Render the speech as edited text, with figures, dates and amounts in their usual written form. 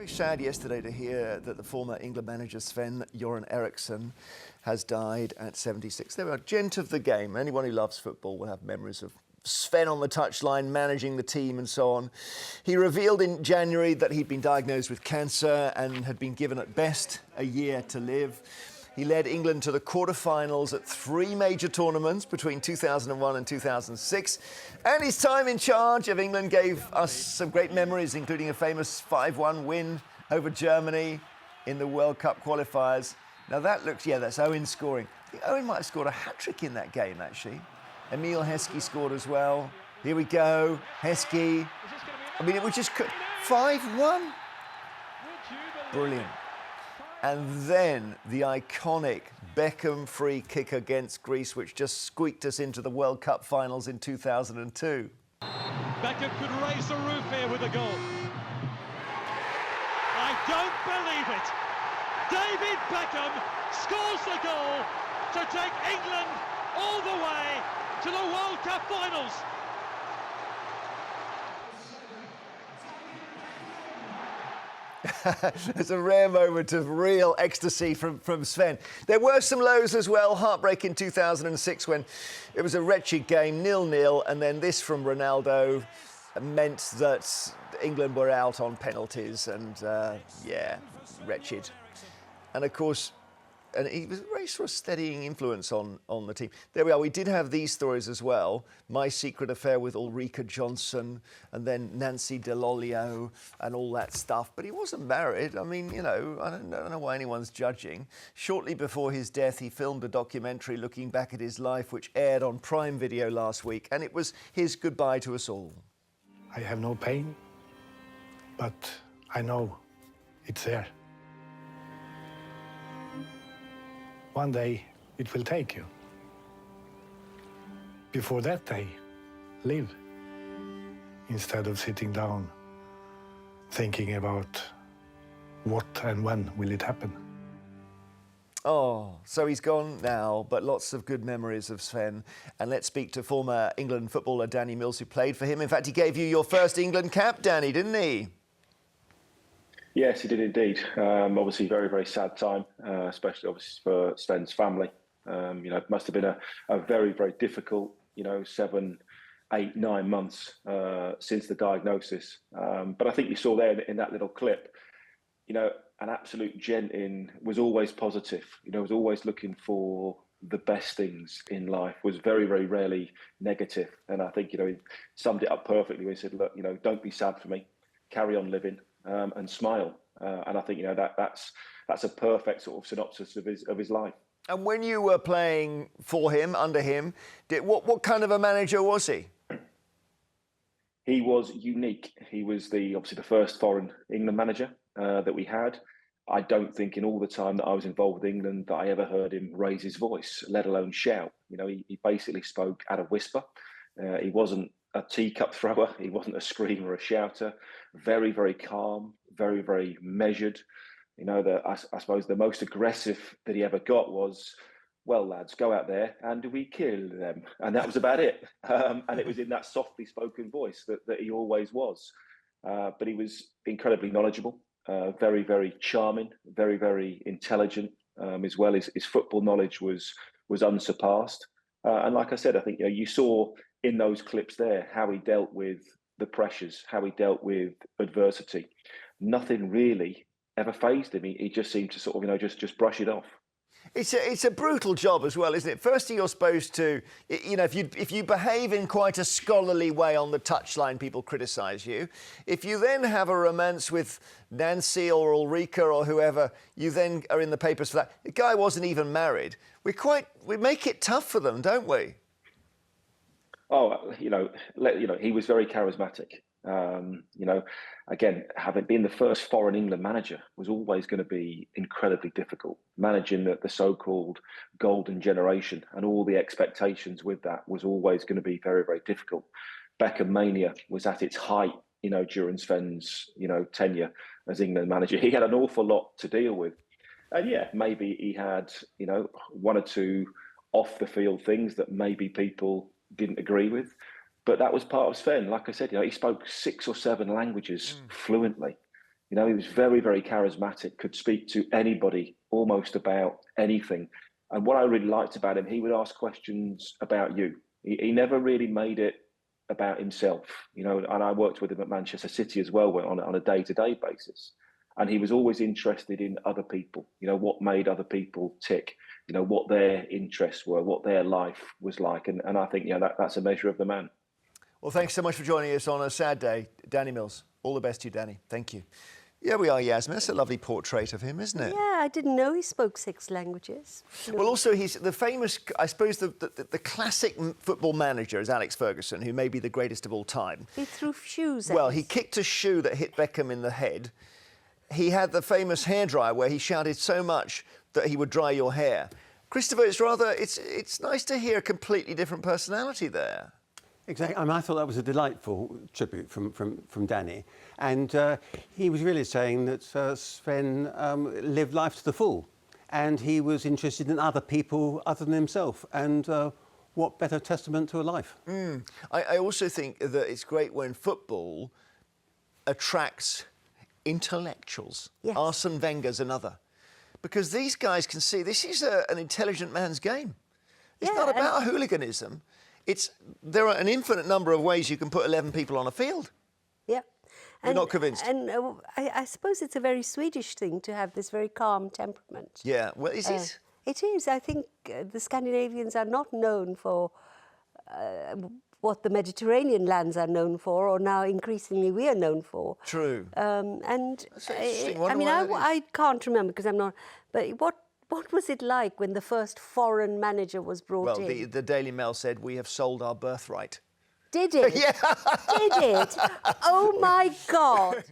Very sad yesterday to hear that the former England manager Sven-Göran Eriksson has died at 76. They were a gent of the game. Anyone who loves football will have memories of Sven on the touchline, managing the team and so on. He revealed in January that he'd been diagnosed with cancer and had been given at best a year to live. He led England to the quarterfinals at 3 major tournaments between 2001 and 2006. And his time in charge of England gave us some great memories, including a famous 5-1 win over Germany in the World Cup qualifiers. Now that looks, that's Owen scoring. I think Owen might have scored a hat-trick in that game, actually. Emil Heskey scored as well. Here we go, Heskey. I mean, it was just 5-1. Brilliant. And then the iconic Beckham free kick against Greece, which just squeaked us into the World Cup finals in 2002. Beckham could raise the roof here with a goal. I don't believe it. David Beckham scores the goal to take England all the way to the World Cup finals. It's a rare moment of real ecstasy from Sven. There were some lows as well. Heartbreak in 2006 when it was a wretched game, 0-0, and then this from Ronaldo meant that England were out on penalties and, wretched. And of course, and he was a very sort of steadying influence on the team. There we are. We did have these stories as well. My secret affair with Ulrika Johnson and then Nancy Dell'Olio and all that stuff. But he wasn't married. I mean, I don't know why anyone's judging. Shortly before his death, he filmed a documentary looking back at his life, which aired on Prime Video last week. And it was his goodbye to us all. I have no pain, but I know it's there. One day, it will take you. Before that day, live. Instead of sitting down, thinking about what and when will it happen. Oh, so he's gone now, but lots of good memories of Sven. And let's speak to former England footballer Danny Mills, who played for him. In fact, he gave you your first England cap, Danny, didn't he? Yes, he did indeed. Obviously, very, very sad time, especially obviously for Sven's family. It must have been a very, very difficult, 7, 8, 9 months since the diagnosis. But I think you saw there in that little clip, an absolute gent was always positive, was always looking for the best things in life, was very, very rarely negative. And I think, he summed it up perfectly when he said, look, don't be sad for me, carry on living. And smile, and I think that's a perfect sort of synopsis of his life. And when you were playing for him, under him, what kind of a manager was he? He was unique. He was obviously the first foreign England manager that we had. I don't think in all the time that I was involved with England that I ever heard him raise his voice, let alone shout. He basically spoke at a whisper. He wasn't a teacup thrower. He wasn't a screamer or a shouter. Very, very calm, very, very measured. I suppose the most aggressive that he ever got was, well, lads, go out there and we kill them. And that was about it. And it was in that softly spoken voice that he always was. But he was incredibly knowledgeable, very, very charming, very, very intelligent, as well as his football knowledge was unsurpassed. And like I said, I think you saw in those clips there how he dealt with the pressures, how he dealt with adversity. Nothing really ever fazed him. He just seemed to sort of, just brush it off. It's a brutal job as well, isn't it? Firstly, you're supposed to, if you behave in quite a scholarly way on the touchline, people criticise you. If you then have a romance with Nancy or Ulrika or whoever, you then are in the papers for that. The guy wasn't even married. We make it tough for them, don't we? Oh, he was very charismatic. Again, having been the first foreign England manager was always going to be incredibly difficult. Managing the so-called golden generation and all the expectations with that was always going to be very, very difficult. Beckham mania was at its height, during Sven's, tenure as England manager. He had an awful lot to deal with. And yeah, maybe he had, 1 or 2 off the field things that maybe people didn't agree with. But that was part of Sven. Like I said, he spoke 6 or 7 languages fluently. You know, he was very, very charismatic, could speak to anybody almost about anything. And what I really liked about him, he would ask questions about you. He never really made it about himself, you know, and I worked with him at Manchester City as well on a day-to-day basis. And he was always interested in other people, you know, what made other people tick, you know, what their interests were, what their life was like. And I think, that's a measure of the man. Well, thanks so much for joining us on a sad day. Danny Mills, all the best to you, Danny. Thank you. Yeah, we are, Yasmin. That's a lovely portrait of him, isn't it? Yeah, I didn't know he spoke 6 languages. No. Well, also, he's the famous, I suppose, the classic football manager is Alex Ferguson, who may be the greatest of all time. He threw shoes at Well, us. he kicked a shoe that hit Beckham in the head. He had the famous hairdryer where he shouted so much that he would dry your hair. Christopher, it's nice to hear a completely different personality there. Exactly. I mean, I thought that was a delightful tribute from Danny. And he was really saying that Sven lived life to the full. And he was interested in other people other than himself. And what better testament to a life? I also think that it's great when football attracts intellectuals. Yes. Arsene Wenger's another. Because these guys can see this is an intelligent man's game. It's Yeah, not about hooliganism. There are an infinite number of ways you can put 11 people on a field. Yeah. You're not convinced? And I suppose it's a very Swedish thing to have this very calm temperament. Yeah, well, is it? It is. I think the Scandinavians are not known for what the Mediterranean lands are known for, or now increasingly we are known for. True. And That's interesting. I Wonder mean, why that is. I can't remember because I'm not. But what was it like when the first foreign manager was brought Well, in? the Daily Mail said, we have sold our birthright. Did it? Yeah. Did it? Oh my God!